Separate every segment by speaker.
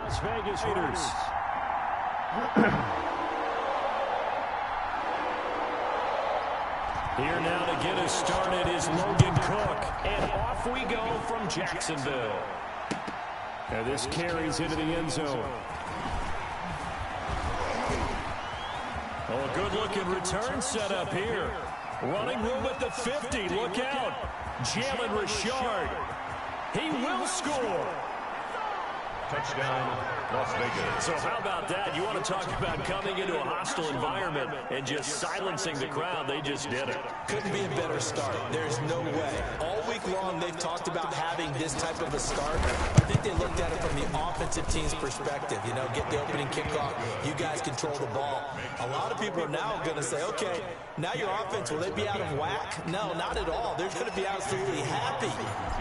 Speaker 1: Las Vegas Raiders. Here now to get us started is Logan Cook. And off we go from Jacksonville. And this carries into the end zone. Oh, a good-looking return set up here. Running room at the 50. Look out. Jalen Richard. He will score.
Speaker 2: Touchdown, Las Vegas.
Speaker 1: So how about that? You want to talk about coming into a hostile environment and just silencing the crowd. They just did it.
Speaker 3: Couldn't be a better start. There's no way. All week long, they've talked about having this type of a start. I think they looked at it from the offensive team's perspective. You know, get the opening kickoff. You guys control the ball. A lot of people are now going to say, okay, now your offense, will they be out of whack? No, not at all. They're going to be absolutely happy.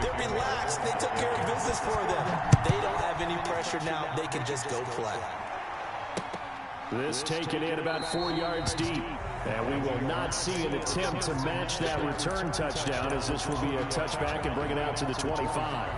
Speaker 3: They're relaxed. They took care of business for them. They don't have any pressure now. They can just go play.
Speaker 1: This taken in about 4 yards deep. And we will not see an attempt to match that return touchdown, as this will be a touchback and bring it out to the 25.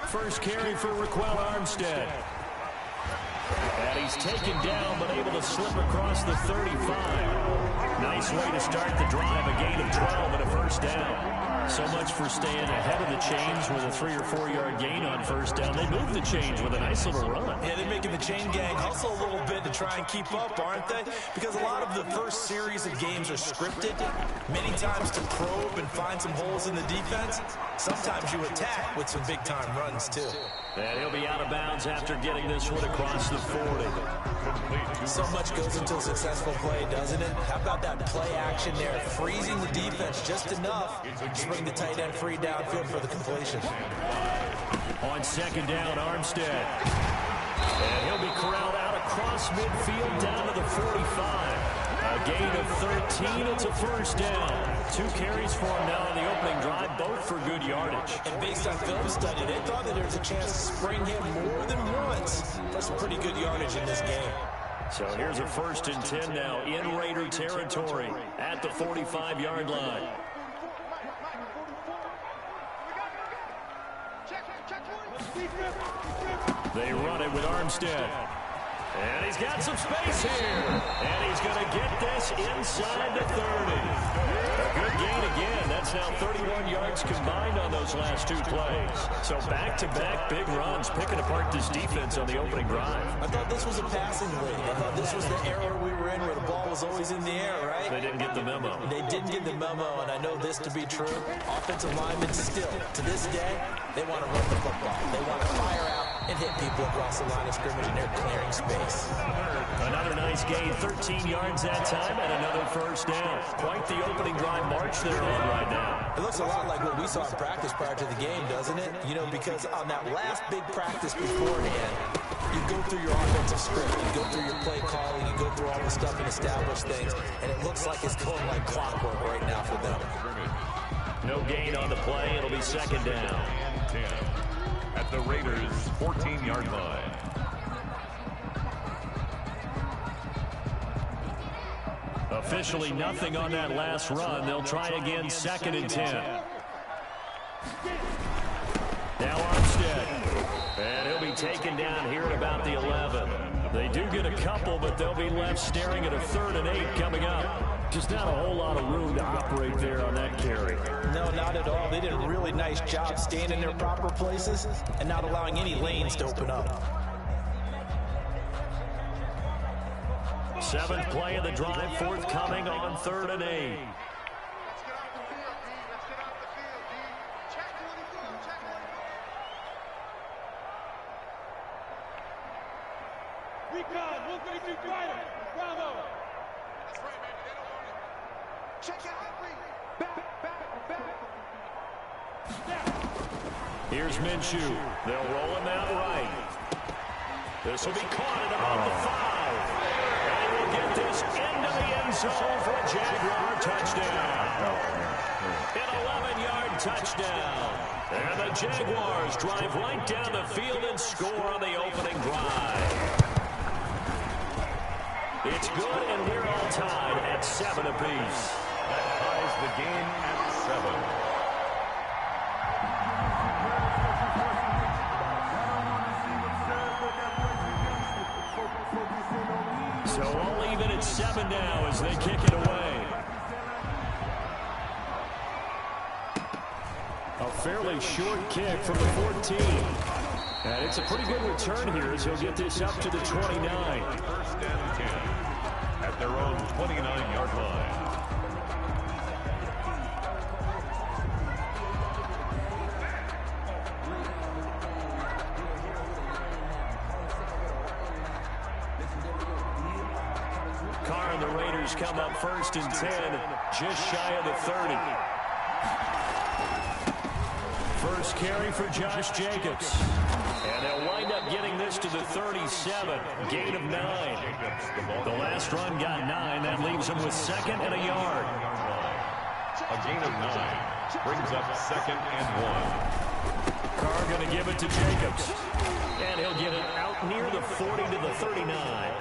Speaker 1: First carry for Raquel Armstead. And he's taken down, but able to slip across the 35. Nice way to start the drive, a gain of 12 and a first down. So much for staying ahead of the chains with a 3 or 4 yard gain on first down. They moved the chains with a nice little run.
Speaker 3: Yeah, they're making the chain gang hustle a little bit to try and keep up, aren't they? Because a lot of the first series of games are scripted, many times to probe and find some holes in the defense. Sometimes you attack with some big-time runs, too.
Speaker 1: And he'll be out of bounds after getting this one across the 40.
Speaker 3: So much goes into a successful play, doesn't it? How about that play action there, freezing the defense just enough to bring the tight end free downfield for the completion.
Speaker 1: On second down, Armstead. And he'll be corralled out across midfield down to the 45. A gain of 13. It's a first down. 2 carries for him now on the opening drive, both for good yardage.
Speaker 3: And based on film study, they thought that there was a chance to spring him more than once for some pretty good yardage in this game.
Speaker 1: So here's a 1st and 10 now in Raider territory at the 45-yard line. They run it with Armstead. And he's got some space here. And he's going to get this inside the 30. A good gain again. That's now 31 yards combined on those last 2 plays. So back-to-back big runs, picking apart this defense on the opening drive.
Speaker 3: I thought this was a passing league. I thought this was the era we were in where the ball was always in the air, right?
Speaker 1: They didn't get the memo.
Speaker 3: They didn't get the memo, and I know this to be true. Offensive linemen still, to this day, they want to run the football. They want to fire out and hit people across the line of scrimmage, and they're clearing space.
Speaker 1: Another nice gain, 13 yards that time, and another first down. Quite the opening drive march they're on right now.
Speaker 3: It looks a lot like what we saw in practice prior to the game, doesn't it? You know, because on that last big practice beforehand, you go through your offensive script, you go through your play calling, you go through all the stuff and establish things, and it looks like it's going like clockwork right now for them.
Speaker 1: No gain on the play. It'll be second down.
Speaker 2: 10 at the Raiders' 14-yard line.
Speaker 1: Officially nothing on that last run. They'll try again, 2nd and 10. Now Armstead. And he'll be taken down here at about the 11. They do get a couple, but they'll be left staring at a 3rd and 8 coming up. Just not a whole lot of room to operate there on that carry.
Speaker 3: No, not at all. They did a really nice job staying in their proper places and not allowing any lanes to open up.
Speaker 1: 7th play of the drive, forthcoming on 3rd and 8.
Speaker 4: Recon, 132 Driver, Bravo. That's right, man. They don't want it. Check it out, back.
Speaker 1: Here's Minshew. They'll roll him out right. This will be caught at about the 5. And he will will get this into the end zone for a Jaguar touchdown. An 11-yard touchdown. And the Jaguars drive right down the field and score on the opening drive. It's good, and we're all tied at 7 apiece.
Speaker 2: That ties the game at 7.
Speaker 1: So all even at 7 now as they kick it away. A fairly short kick from the 14. And it's a pretty good return here as he'll get this up to the 29.
Speaker 2: First and 10 at their own 29-yard line.
Speaker 1: Carr and the Raiders come up first and 10, just shy of the 30. First carry for Josh Jacobs. And they'll wind up getting this to the 37, gain of 9. The last run got 9. That leaves him with 2nd and a yard.
Speaker 2: A gain of 9 brings up 2nd and 1.
Speaker 1: Carr going to give it to Jacobs. And he'll get it out near the 40 to the 39.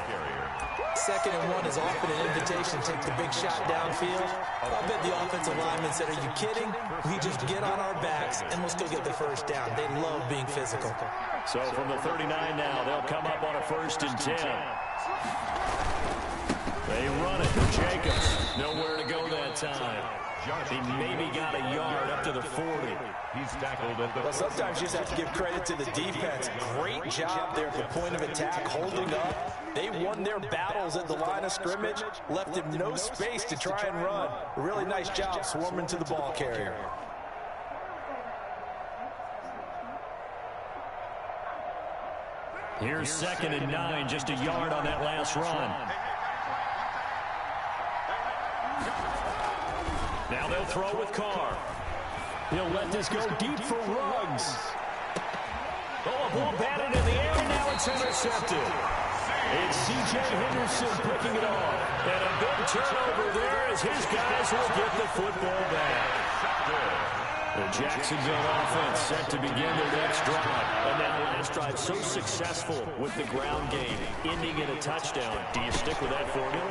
Speaker 3: 2nd and 1 is often an invitation to take the big shot downfield. I'll bet the offensive linemen said, are you kidding? We just get on our backs and we'll still get the first down. They love being physical.
Speaker 1: So from the 39 now, they'll come up on a 1st and 10. They run it to Jacobs. Nowhere to go that time. He maybe got a yard up to the 40.
Speaker 2: He's tackled at the...
Speaker 3: Well, sometimes you just have to give credit to the defense. Great job there at the point of attack, holding up. They won their battles at the line of scrimmage, left him no space to try and run. A really nice job swarming to the ball carrier.
Speaker 1: Here's 2nd and 9, just a yard on that last run. Now they'll throw with Carr. He'll let this go deep for Ruggs. Oh, a ball batted in the air, and now it's intercepted. It's C.J. Henderson picking it off. And a big turnover there as his guys will get the football back. The Jacksonville offense set to begin their next drive. And that last drive so successful with the ground game, ending in a touchdown. Do you stick with that formula?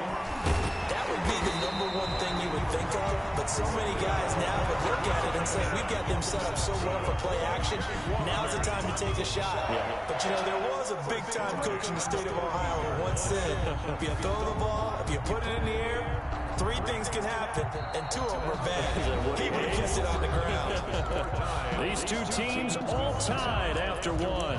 Speaker 3: That would be the #1 thing you would think of, but so many guys now would look at it and say, we've got them set up so well for play action, now's the time to take a shot. Yeah. But, you know, there was a big-time coach in the state of Ohio who once said, if you throw the ball, if you put it in the air, 3 things can happen, and 2 of them are bad. People have kissed it on the ground.
Speaker 1: These two teams all tied after 1.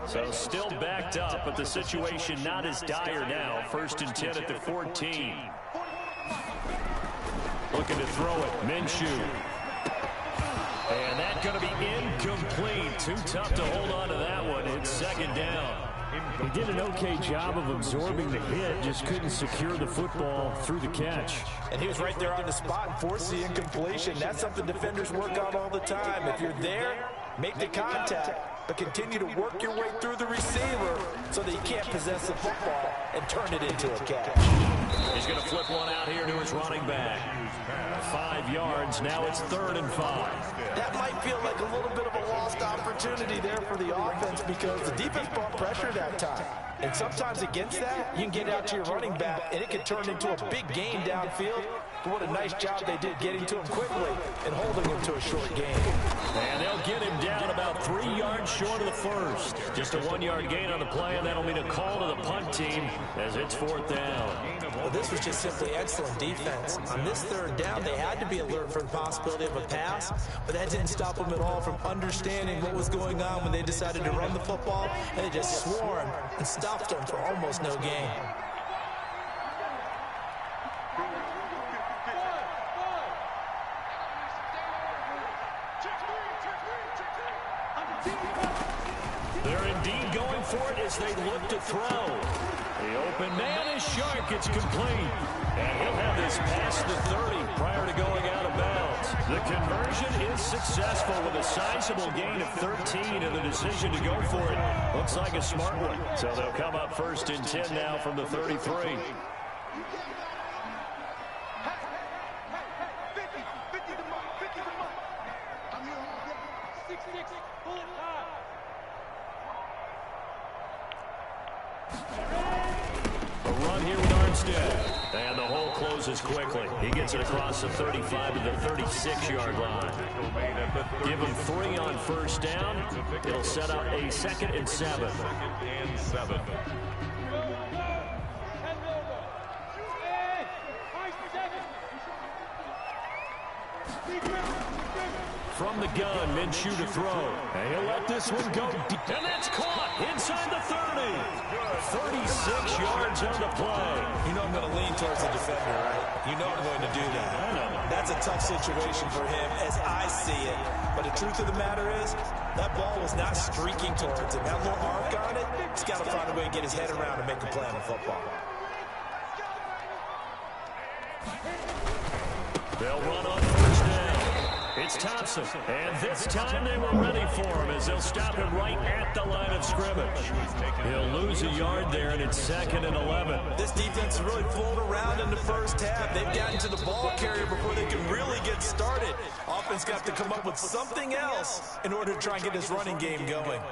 Speaker 1: So still backed up, but the situation not as dire now. 1st and 10 at the 14. Looking to throw it. Minshew. And that's going to be incomplete. Too tough to hold on to that one. It's 2nd down. He did an okay job of absorbing the hit, just couldn't secure the football through the catch.
Speaker 3: And he was right there on the spot and forced the incompletion. That's something defenders work on all the time. If you're there, make the contact, but continue to work your way through the receiver so that he can't possess the football and turn it into a catch.
Speaker 1: He's going to flip one out here to his running back. 5 yards. Now it's 3rd and 5.
Speaker 3: That might feel like a little bit of a lost opportunity there for the offense because the defense brought pressure that time. And sometimes against that, you can get out to your running back, and it can turn into a big game downfield. But what a nice job they did getting to him quickly and holding him to a short game.
Speaker 1: And they'll get him down about 3 yards short of the first. Just a 1-yard gain on the play, and that'll mean a call to the punt team as it's 4th down.
Speaker 3: Well, this was just simply excellent defense. On this 3rd down, they had to be alert for the possibility of a pass, but that didn't stop them at all from understanding what was going on when they decided to run the football, and they just swarmed and stopped them for almost no gain.
Speaker 1: They're indeed going for it as they look to throw. The open man is Shark. It's complete. And he'll have this past the 30 prior to going out of bounds. The conversion is successful with a sizable gain of 13, and the decision to go for it looks like a smart one. So they'll come up 1st and 10 now from the 33. A run here with Armstead. And the hole closes quickly. He gets it across the 35 to the 36-yard line. Give him 3 on 1st down. It'll set up a 2nd and 7. From the gun, Minshew to throw. And he'll let this one go deep. And that's caught inside the 30. 36 yards on the play.
Speaker 3: You know I'm going to lean towards the defender, right? You know I'm going to do that.
Speaker 1: I know.
Speaker 3: That's a tough situation for him as I see it. But the truth of the matter is, that ball was not streaking towards him. That little arc on it, he's got to find a way to get his head around and make a play on the football.
Speaker 1: They'll run on 1st down. It's Thompson. And this time they were ready for him as they'll stop him right at the line of scrimmage. He'll lose a yard there, and it's 2nd and 11.
Speaker 3: This defense is really pulled around in the first half. They've gotten to the ball carrier before they can really get started. Offense got to come up with something else in order to try and get this running game going.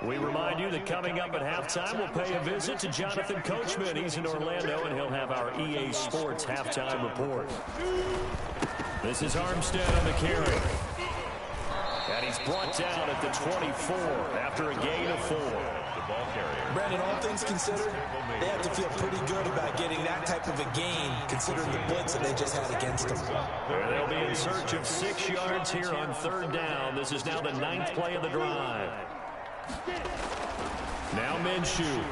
Speaker 1: We remind you that coming up at halftime, we'll pay a visit to Jonathan Coachman. He's in Orlando, and he'll have our EA Sports halftime report. This is Armstead on the carry. And he's brought down at the 24 after a gain of 4.
Speaker 3: Brandon, all things considered, they have to feel pretty good about getting that type of a gain, considering the blitz that they just had against them.
Speaker 1: They'll be in search of 6 yards here on 3rd down. This is now the 9th play of the drive. Now Minshew.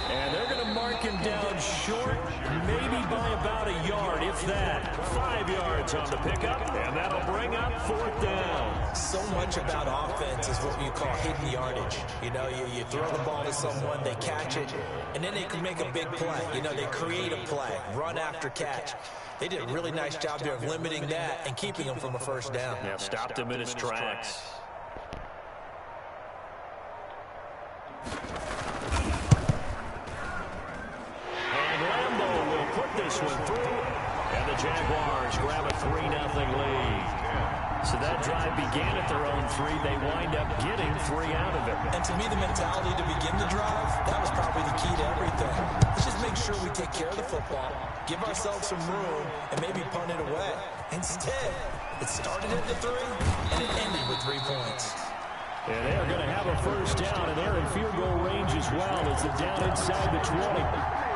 Speaker 1: And they're going to mark him down short, maybe by about a yard, if that. 5 yards on the pickup, and that'll bring up 4th down.
Speaker 3: So much about offense is what you call hidden yardage. You know, you throw the ball to someone, they catch it, and then they can make a big play. You know, they create a play, run after catch. They did a really nice job there of limiting that and keeping him from a 1st down.
Speaker 1: Yeah, stopped him in his tracks. This one through, and the Jaguars grab a 3-0 lead. So that drive began at their own 3. They wind up getting 3 out of it.
Speaker 3: And to me, the mentality to begin the drive, that was probably the key to everything. Let's just make sure we take care of the football, give ourselves some room, and maybe punt it away. Instead, it started at the 3, and it ended with 3 points.
Speaker 1: And they're going to have a 1st down, and they're in field goal range as well as they're down inside the 20.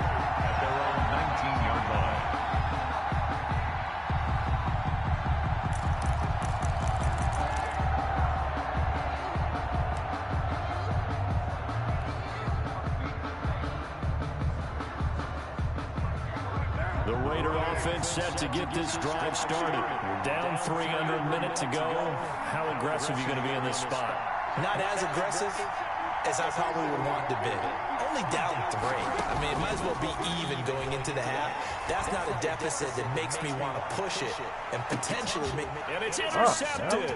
Speaker 1: The Raider offense set to get this drive started. Down 3 under a minute to go. How aggressive are you going to be in this spot?
Speaker 3: Not as aggressive as I probably would want to be. Only down 3. I mean, it might as well be even going into the half. That's not a deficit that makes me want to push it and potentially make...
Speaker 1: And it's intercepted.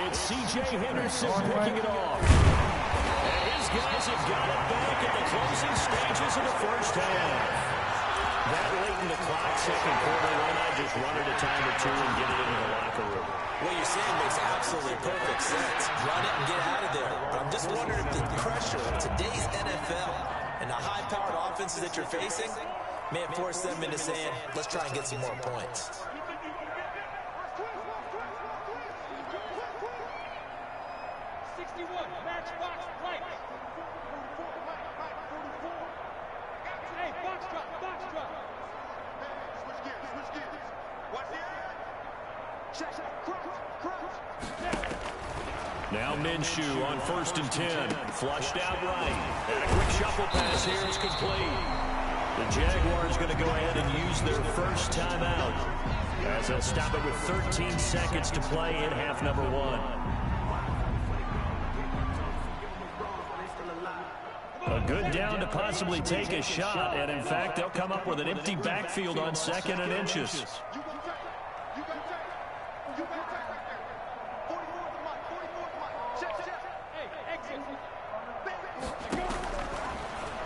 Speaker 1: It's C.J. Henderson picking it off. And his guys have got it back in the closing stages of the 1st half. That late in the clock, 2nd quarter, why not just run it a time or 2 and get it into the locker room?
Speaker 3: What you're saying makes absolutely perfect sense. Run it and get out of there. But I'm just wondering if the pressure of today's NFL and the high-powered offenses that you're facing may force them into saying, let's try and get some more points.
Speaker 1: Now Minshew on 1st and 10. Flushed out right. And a quick shuffle pass here is complete. The Jaguars going to go ahead and use their 1st timeout as they'll stop it with 13 seconds to play in half number 1. Good down to possibly take a shot, and in fact, they'll come up with an empty backfield on 2nd and inches.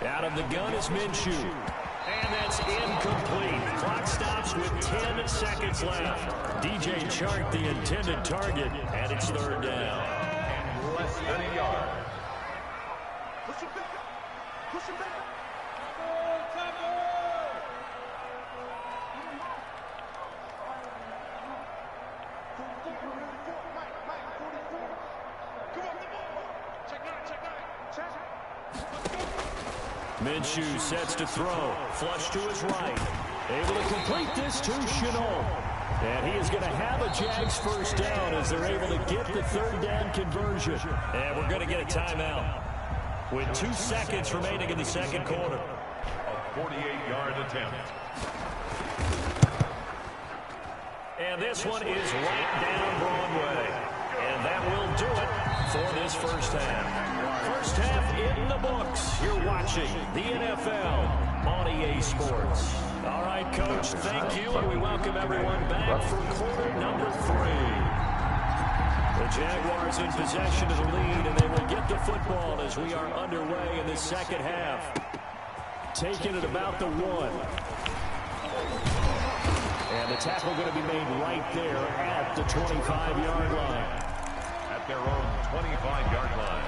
Speaker 1: Out of the gun is Minshew. And that's incomplete. Clock stops with 10 seconds left. DJ Chark, the intended target, and it's 3rd down.
Speaker 2: And less than a yard.
Speaker 4: Push it back. Push it back.
Speaker 1: Minshew sets to throw. Flush to his right. Able to complete this to Chenault. And he is going to have a Jags 1st down as they're able to get the 3rd down conversion. And we're going to get a timeout with 2 seconds remaining in the 2nd quarter.
Speaker 2: A 48-yard attempt.
Speaker 1: And this one is right down Broadway. And that will do it for this 1st half. 1st half in the books. You're watching the NFL on EA Sports. All right, Coach, thank you, and we welcome everyone back for quarter number 3. The Jaguars in possession of the lead, and they will get the football as we are underway in the 2nd half. Taking it about the 1. And the tackle going to be made right there at the 25-yard line.
Speaker 2: At their own 25-yard line.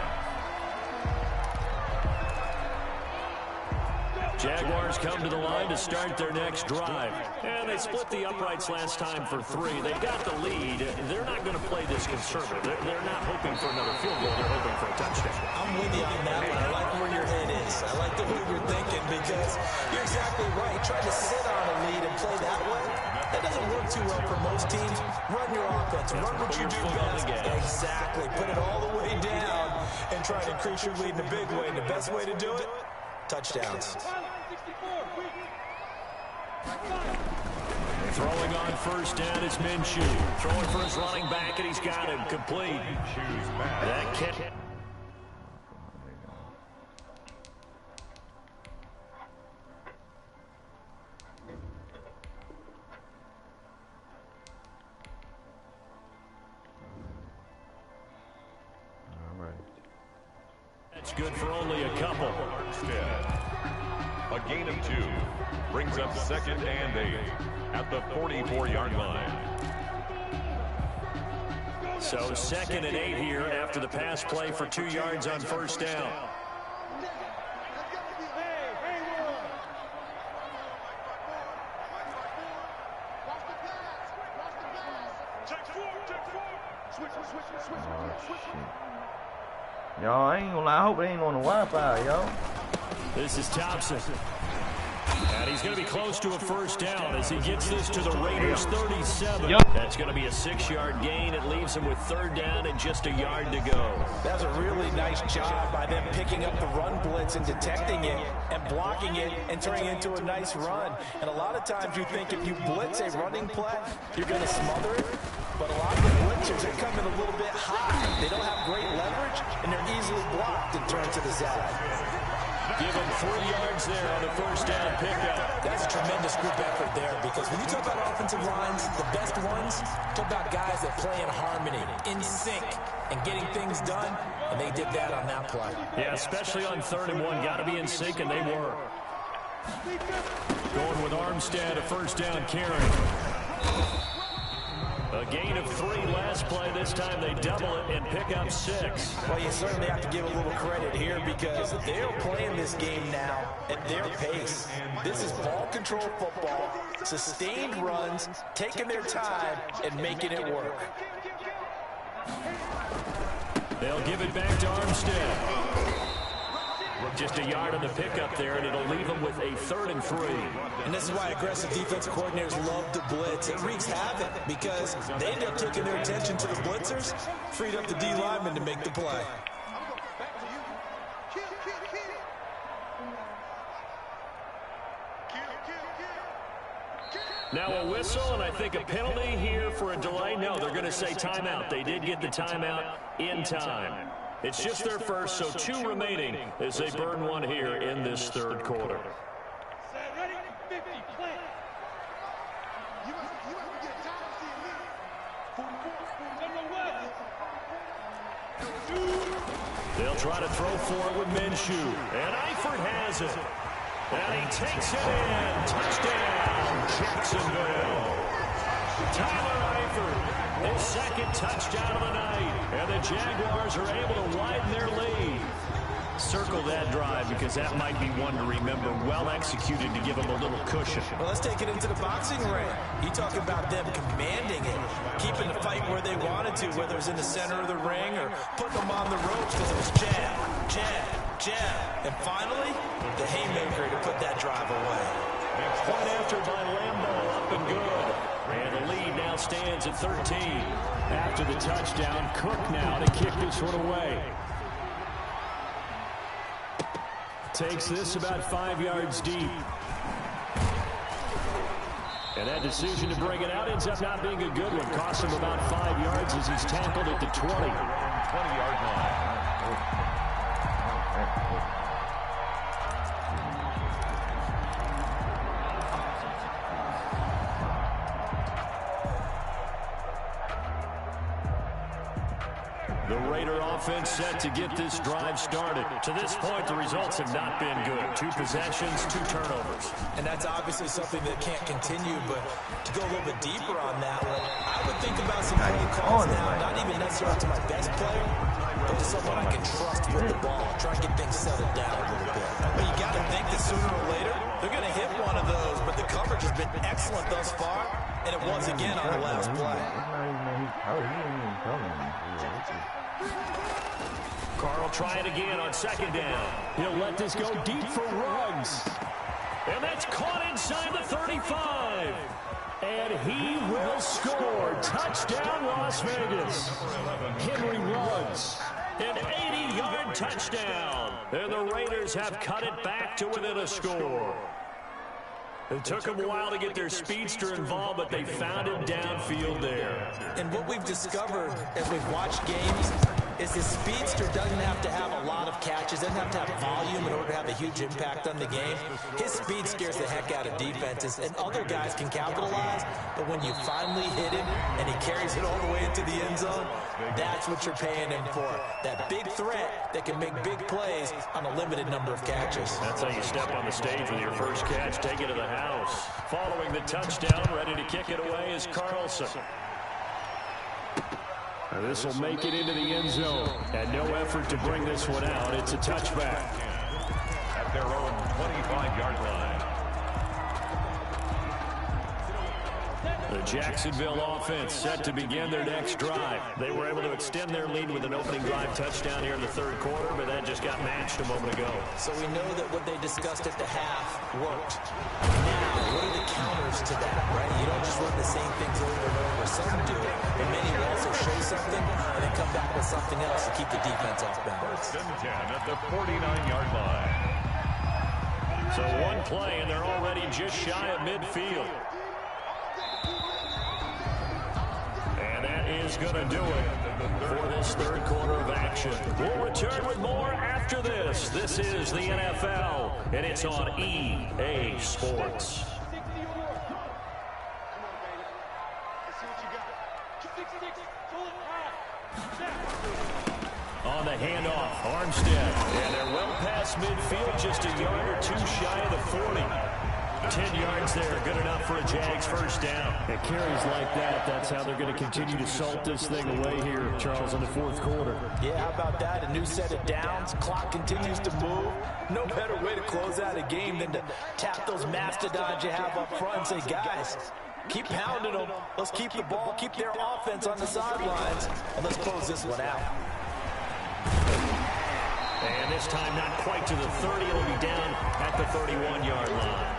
Speaker 1: Jaguars come to the line to start their next drive. And they split the uprights last time for 3. They got the lead. They're not going to play this conservative. They're not hoping for another field goal. They're hoping for a touchdown.
Speaker 3: I'm with you on that one. I like where your head is. I like the way you're thinking because you're exactly right. Trying to sit on a lead and play that way, that doesn't work too well for most teams. Run your offense. Run what you do best. Exactly. Put it all the way down and try to increase your lead in a big way. And the best way to do it, touchdowns.
Speaker 1: Throwing on 1st down is Minshew. Throwing for his running back, and he's got him complete. That catch. That's good for only a couple.
Speaker 2: A gain of 2 brings up 2nd and 8 at the 44-yard line.
Speaker 1: So 2nd and 8 here after the pass play for 2 yards on 1st down.
Speaker 5: Y'all, I ain't gonna lie. I hope it ain't on the Wi-Fi, y'all.
Speaker 1: This is Thompson. And he's going to be close to a 1st down as he gets this to the Raiders' 37.
Speaker 5: Yep.
Speaker 1: That's going to be a 6-yard gain. It leaves him with 3rd down and just a yard to go.
Speaker 3: That's a really nice job by them picking up the run blitz and detecting it and blocking it and turning it into a nice run. And a lot of times you think if you blitz a running play, you're going to smother it. But a lot of the blitzers are coming a little bit high. They don't have great leverage, and they're easily blocked and turned to the side.
Speaker 1: Give him 3 yards there on the 1st down pickup.
Speaker 3: That's a tremendous group effort there because when you talk about offensive lines, the best ones, talk about guys that play in harmony, in sync, and getting things done, and they did that on that play.
Speaker 1: Yeah, especially on 3rd and 1. Got to be in sync, and they were. Going with Armstead, a 1st down carry. A gain of 3 last play. This time they double it and pick up 6.
Speaker 3: Well, you certainly have to give a little credit here because they're playing this game now at their pace. This is ball control football, sustained runs, taking their time, and making it work.
Speaker 1: They'll give it back to Armstead. Just a yard on the pickup there, and it'll leave them with a 3rd and 3.
Speaker 3: And this is why aggressive defensive coordinators love to blitz. It wreaks havoc because they end up taking their attention to the blitzers, freed up the D lineman to make the play.
Speaker 1: Now a whistle, and I think a penalty here for a delay. No, they're going to say timeout. They did get the timeout in time. It's just their first, so 2 remaining as they burn one here in this third quarter.
Speaker 4: Set, ready, 50, plant. You must get time to see me. 44,
Speaker 1: They'll try to throw for it with Minshew. And Eifert has it. And he takes it in. Touchdown, Jacksonville. Tyler Eifert, his second touchdown of the night. And the Jaguars are able to widen their lead. Circle that drive because that might be one to remember. Well executed to give them a little cushion.
Speaker 3: Well, let's take it into the boxing ring. You talk about them commanding it, keeping the fight where they wanted to, whether it was in the center of the ring or putting them on the ropes because it was jab, jab, jab. And finally, the haymaker to put that drive away.
Speaker 1: Point after by Lambeau, up and good. And the lead now stands at 13. After the touchdown, Cook now to kick this one away. Takes this about 5 yards deep. And that decision to bring it out ends up not being a good one. Costs him about 5 yards as he's tackled at the 20-yard line. The Raider offense set to get this drive started. To this point, the results have not been good. 2 possessions, 2 turnovers.
Speaker 3: And that's obviously something that can't continue, but to go a little bit deeper on that one, I would think about some play calls now, not even necessarily to my best player, but to someone I can trust with the ball, try and get things settled down a little bit. But you got to think that sooner or later, they're going to hit one of those, but the coverage has been excellent thus far, and it was again on the last play.
Speaker 1: Carl try it again on 2nd down. He'll let this go deep for Ruggs. And that's caught inside the 35. And he will score. Touchdown, Las Vegas. Henry Ruggs. An 80-yard touchdown. And the Raiders have cut it back to within a score. It took them a while to get their speedster involved, but they found him downfield there.
Speaker 3: And what we've discovered as we've watched games is the speedster doesn't have to have a lot of catches, doesn't have to have volume in order to have a huge impact on the game. His speed scares the heck out of defenses, and other guys can capitalize, but when you finally hit him and he carries it all the way into the end zone, that's what you're paying him for. That big threat that can make big plays on a limited number of catches.
Speaker 1: That's how you step on the stage with your first catch, take it to the house. Following the touchdown, ready to kick it away is Carlson. This will make it into the end zone. And no effort to bring this one out. It's a touchback.
Speaker 2: At their own 25-yard line.
Speaker 1: The Jacksonville offense set to begin their next drive. They were able to extend their lead with an opening drive touchdown here in the 3rd quarter, but that just got matched a moment ago.
Speaker 3: So we know that what they discussed at the half worked. Now, what are the counters to that, right? You don't just run the same things over and over. Some do it, but many will also show something and then come back with something else to keep the defense off balance.
Speaker 2: 1st and 10 at the 49-yard line.
Speaker 1: So one play, and they're already just shy of midfield. And that is going to do it for this 3rd quarter of action. We'll return with more after this. This is the NFL, and it's on EA Sports. On the handoff, Armstead. And they're well past midfield, just a yard or 2 shy of the 40. 10 yards there, good enough for a Jags first down. At carries like that, that's how they're going to continue to salt this thing away here, Charles, in the 4th quarter.
Speaker 3: Yeah, how about that? A new set of downs. Clock continues to move. No better way to close out a game than to tap those mastodons you have up front and say, guys, keep pounding them. Let's keep the ball, keep their offense on the sidelines, and let's close this one out.
Speaker 1: And this time not quite to the 30. It'll be down at the 31-yard line.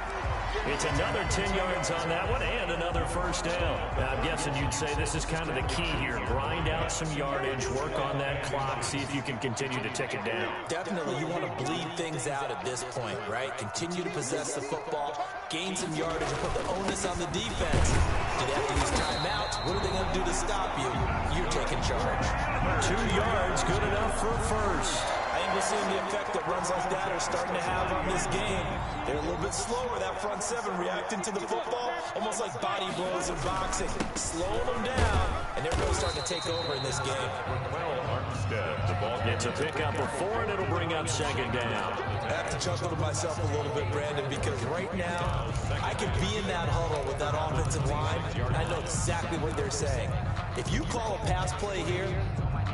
Speaker 1: It's another 10 yards on that one and another first down. Now, I'm guessing you'd say this is kind of the key here. Grind out some yardage, work on that clock, see if you can continue to tick it down.
Speaker 3: Definitely, you want to bleed things out at this point, right? Continue to possess the football, gain some yardage, and put the onus on the defense. Do they have to use timeouts? What are they going to do to stop you? You're taking charge.
Speaker 1: 2 yards, good enough enough for a first.
Speaker 3: I think we're seeing the effect that runs like that are starting to have on this game. They're a little bit slower, that front seven, reacting to the football, almost like body blows in boxing, slowing them down, and they're really starting to take over in this game.
Speaker 1: It's a pickup of 4, and it'll bring up second down.
Speaker 3: I have to chuckle to myself a little bit, Brandon, because right now, I can be in that huddle with that offensive line, and I know exactly what they're saying. If you call a pass play here,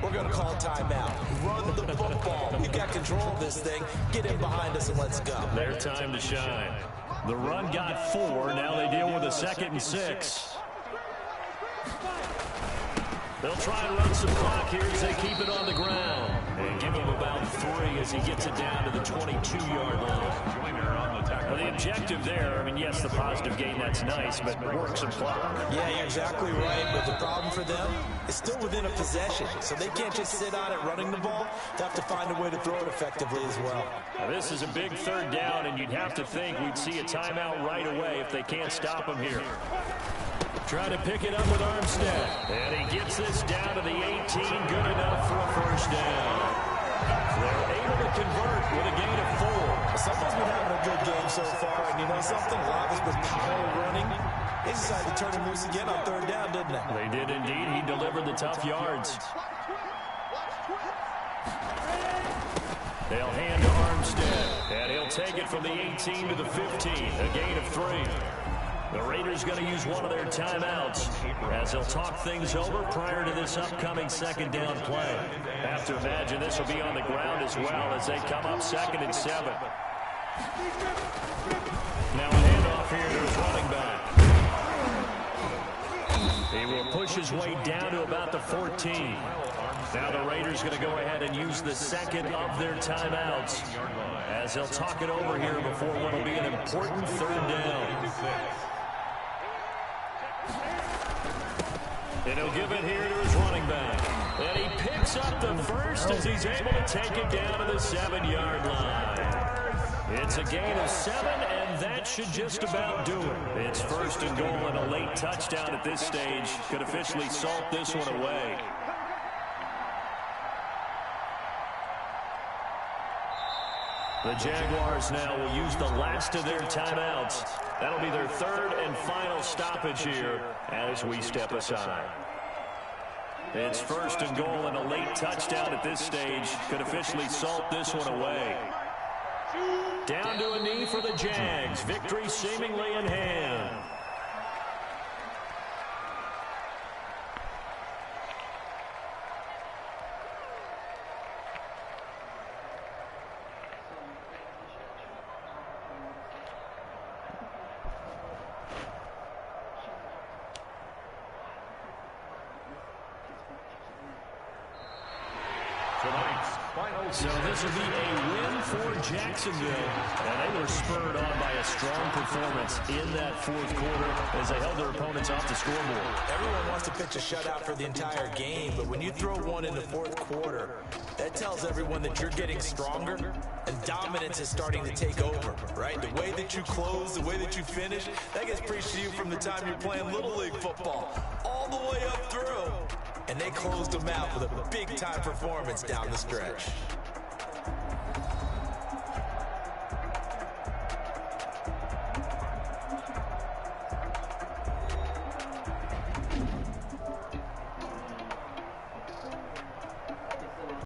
Speaker 3: we're going to call a timeout. Run the football. We've got control of this thing. Get in behind us and let's go.
Speaker 1: Their time to shine. The run got 4. Now they deal with a 2nd and 6. They'll try and run some clock here as they keep it on the ground. And give him about 3 as he gets it down to the 22-yard line. Well, the objective there, I mean, yes, the positive gain, that's nice, but work some clock.
Speaker 3: Yeah, you're exactly right, but the problem for them is still within a possession, so they can't just sit on it running the ball. They have to find a way to throw it effectively as well.
Speaker 1: Now, this is a big 3rd down, and you'd have to think we'd see a timeout right away if they can't stop him here. Trying to pick it up with Armstead. And he gets this down to the 18. Good enough for a first down. They're able to convert with a gain of 4.
Speaker 3: Someone's been having a good game so far, and you know something? A lot of it's been power running. They decided to turn him loose again on 3rd down, didn't they?
Speaker 1: They did indeed. He delivered the tough yards. They'll hand to Armstead. And he'll take it from the 18 to the 15. A gain of 3. The Raiders going to use one of their timeouts as they'll talk things over prior to this upcoming 2nd down play. Have to imagine this will be on the ground as well as they come up 2nd and 7. Now a handoff here to his running back. He will push his way down to about the 14. Now the Raiders going to go ahead and use the 2nd of their timeouts as they'll talk it over here before what will be an important 3rd down. And he'll give it here to his running back. And he picks up the first as he's able to take it down to the 7-yard line. It's a gain of 7, and that should just about do it. It's 1st and goal, and a late touchdown at this stage could officially salt this one away. The Jaguars now will use the last of their timeouts. That'll be their 3rd and final stoppage here as we step aside. It's 1st and goal, and a late touchdown at this stage could officially salt this one away. Down to a knee for the Jags. Victory seemingly in hand. So this will be a win for Jacksonville, and they were spurred on by a strong performance in that 4th quarter as they held their opponents off the scoreboard.
Speaker 3: Everyone wants to pitch a shutout for the entire game, but when you throw one in the 4th quarter, that tells everyone that you're getting stronger and dominance is starting to take over, right? The way that you close, the way that you finish, that gets preached to you from the time you're playing Little League football all the way up through. And they closed them out with a big-time performance down the stretch.